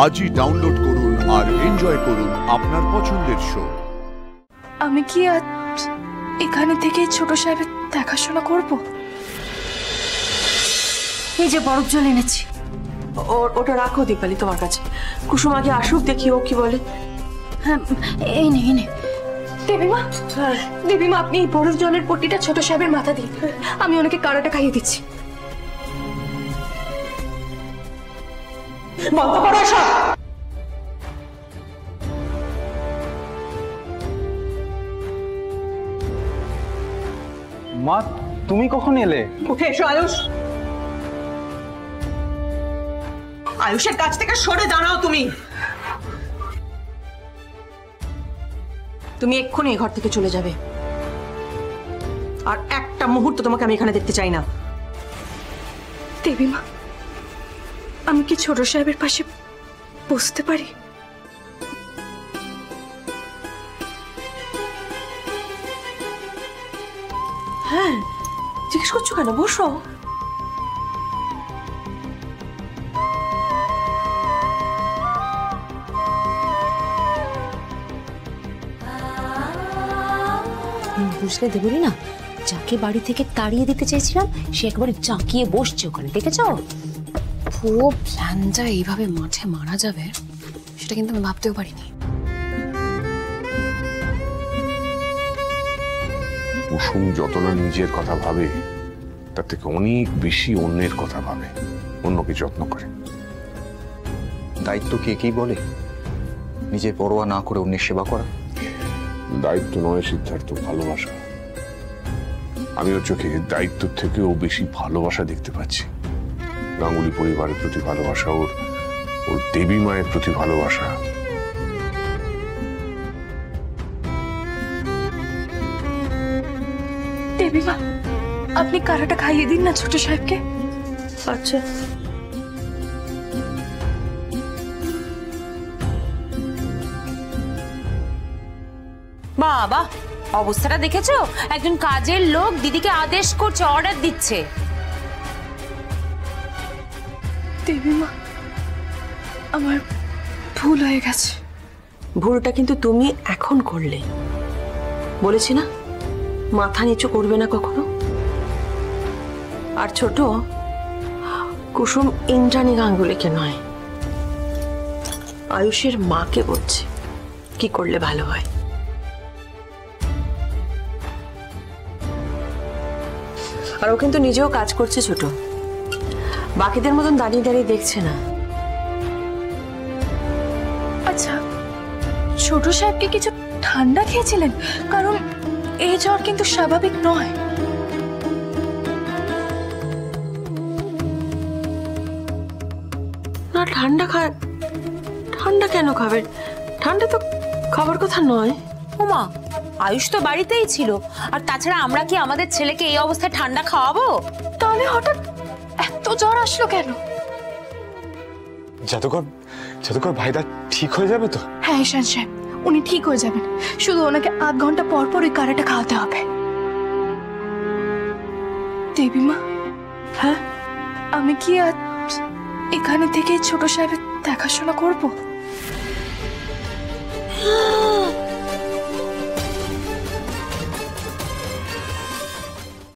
আজই ডাউনলোড করুন আর এনজয় করুন আপনার পছন্দের শো। আমি কি আজ এখানে থেকে ছোট সাহেবের দেখাশোনা করব? এই যে বরফ জল এনেছি। ওটা রাখো দীপালি তোমার কাছে। কুসুম আগে আসুক, দেখি ও কি বলে। হ্যাঁ, এই নে। দেবীমা, দেবীমা, আপনি এই বরফ জলের পট্টিটা ছোট সাহেবের মাথা দিন, আমি ওনাকে কারাটা খাইয়ে দিচ্ছি। বন্ধ করো সব। মা, তুমি কখন এলে? উঠে এসো আয়ুষ। আয়ুষের কাছ থেকে সরে দাঁড়াও তুমি। তুমি এক্ষুনি এই ঘর থেকে চলে যাবে, আর একটা মুহূর্ত তোমাকে আমি এখানে দেখতে চাই না। দেবীমা, আমি কি ছোট সাহেবের পাশে বসতে পারি? হ্যাঁ, জিজ্ঞেস করছো কেন? বসো। বুঝলে দেবলি না, যাকে বাড়ি থেকে তাড়িয়ে দিতে চেয়েছিলাম সে একবারে জাঁকিয়ে বসছে ওখানে, দেখেছ? পুরো প্ল্যানটা এইভাবে মাঠে মারা যাবে সেটা কিন্তু আমি ভাবতেও পারিনি। কুসুম যত না নিজের কথা ভাবে, তার থেকে অনেক বেশি অন্যের কথা ভাবে, অন্যকে যত্ন করে। দায়িত্ব কে কি বলে, নিজের পরোয়া না করে অন্যের সেবা করা দায়িত্ব নয় সিদ্ধার্থ, ভালোবাসা। আমি ওর চোখে দায়িত্ব থেকেও বেশি ভালোবাসা দেখতে পাচ্ছি। গাঙ্গুলি পরিবারের প্রতি ভালোবাসা, ওর দেবী মায়ের প্রতি ভালোবাসা। দেবীমা, আপনি কারাটা খাইয়ে দিন না ছোট সাহেবকে। আচ্ছা। বাবা, অবস্থাটা দেখেছো? একজন কাজের লোক দিদিকে আদেশ করছে, অর্ডার দিচ্ছে। দেবীমা, আমার ভুল হয়ে গেছে। ভুলটা কিন্তু তুমি এখন করলে। বলেছি না, মাথা নিচু করবে না কখনো। আর ছোট, কুসুম ইন্দ্রাণী গাঙ্গুলিকে নয়, আয়ুষের মাকে বলছে কি করলে ভালো হয়। আর ও কিন্তু নিজেও কাজ করছে ছোট, বাকিদের মতন দাঁড়িয়ে দাঁড়িয়ে দেখছে না। আচ্ছা, ছোট সাহেবকে কিছু ঠান্ডা খেয়েছিলেন? কারণ এই জ্বর কিন্তু স্বাভাবিক নয়। না, ঠান্ডা ঠান্ডা কেন খাবে? ঠান্ডা তো খাবার কথা নয়। ওমা, আয়ুষ তো বাড়িতেই ছিল, আর তাছাড়া আমরা কি আমাদের ছেলেকে এই অবস্থায় ঠান্ডা খাওয়াবো? তাহলে হঠাৎ এত জ্বর আসলো কেন? জাদুকর ভাইদা ঠিক হয়ে যাবে তো? হ্যাঁ ঈশান সাহেব, উনি ঠিক হয়ে যাবেন, শুধু ওনাকে আধ ঘন্টা পর পর ওই কারাটা খাওয়াতে হবে। দেবীমা, হ্যাঁ, আমি কি আজ এখানে থেকে ছোট সাহেবের দেখাশোনা করব?